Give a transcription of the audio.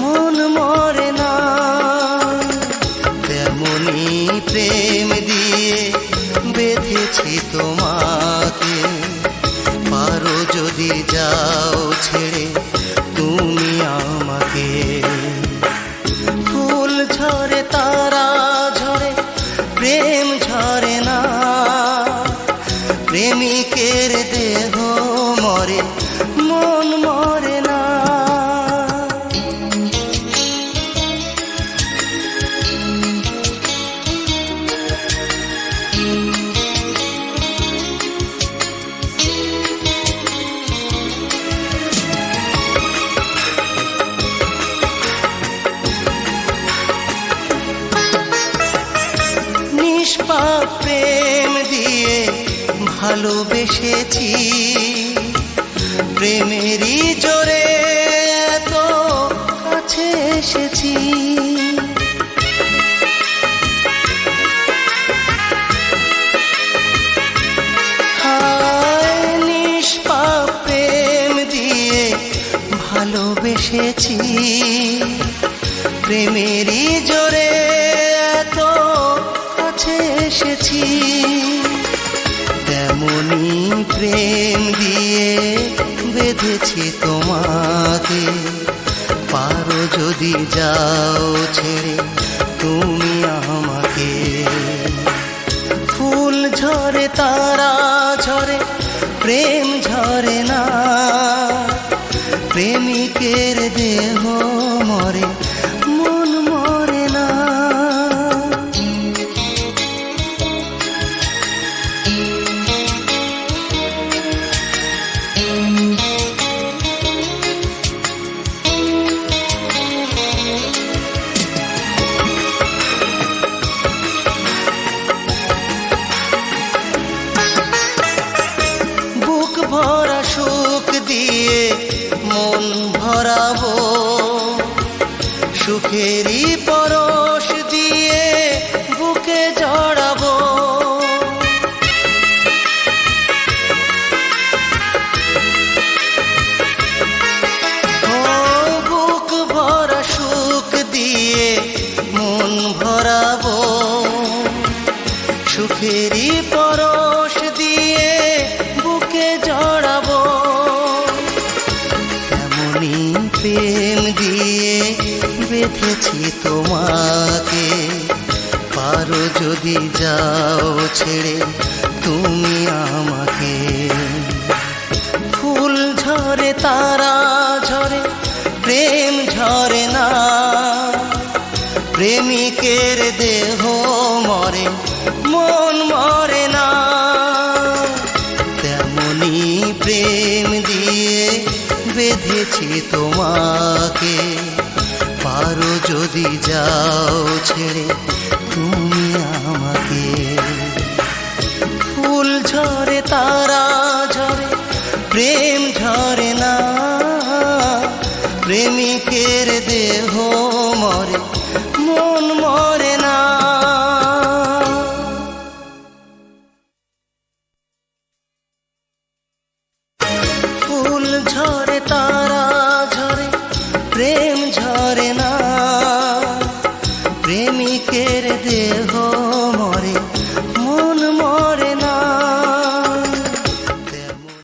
মন মরে না। তেমনি প্রেম দিয়ে বেঁধেছি তোমাকে, পারো যদি যাও ছেড়ে তুমি আমাকে। ফুল ঝরে তারা ঝরে প্রেম ঝরে না, প্রেমিকের দেহ মরে মন মরে না। নিষ্পাপ প্রেম দিয়ে ভালোবেসেছি, প্রেমেরই জোরে এত কাছে এসেছি। হায় নিষ্পাপ প্রেম দিয়ে ভালোবেসেছি, প্রেমেরই জোরে এত কাছে এসেছি। তেমনি প্রেম দিয়ে বেঁধেছি তোমাকে, পারো যদি যাও ছেড়ে তুমি আমাকে। ফুল ঝরে তারা ঝরে প্রেম ঝরে না, প্রেমিকের দেহ মরে মন মরে না। বুক ভরা সুখ দিয়ে মন ভরাবো, সুখেরই পরশ দিয়ে বুকে জড়াবো। ও বুক ভরা সুখ দিয়ে মন ভরাবো, সুখেরই পরশ দিয়ে বুকে জড়াবো। তেমনি প্রেম দিয়ে বেঁধেছি তোমাকে, পারো যদি যাও ছেড়ে তুমি আমাকে। ফুল ঝরে তারা ঝরে প্রেম ঝরে না, প্রেমিকের দেহ মরে মন মরে না। তেমনি প্রেম দিয়ে বেঁধেছি তোমাকে, পারো যদি যাও ছেড়ে তুমি আমাকে। ফুল ঝরে তারা ঝরে প্রেম ঝরে না, প্রেমিকের দেহ মরে মন মরে না। ফুল ঝরে তারা ঝরে প্রেম ঝরে না, প্রেমিকের দেহ মরে মন মরে না।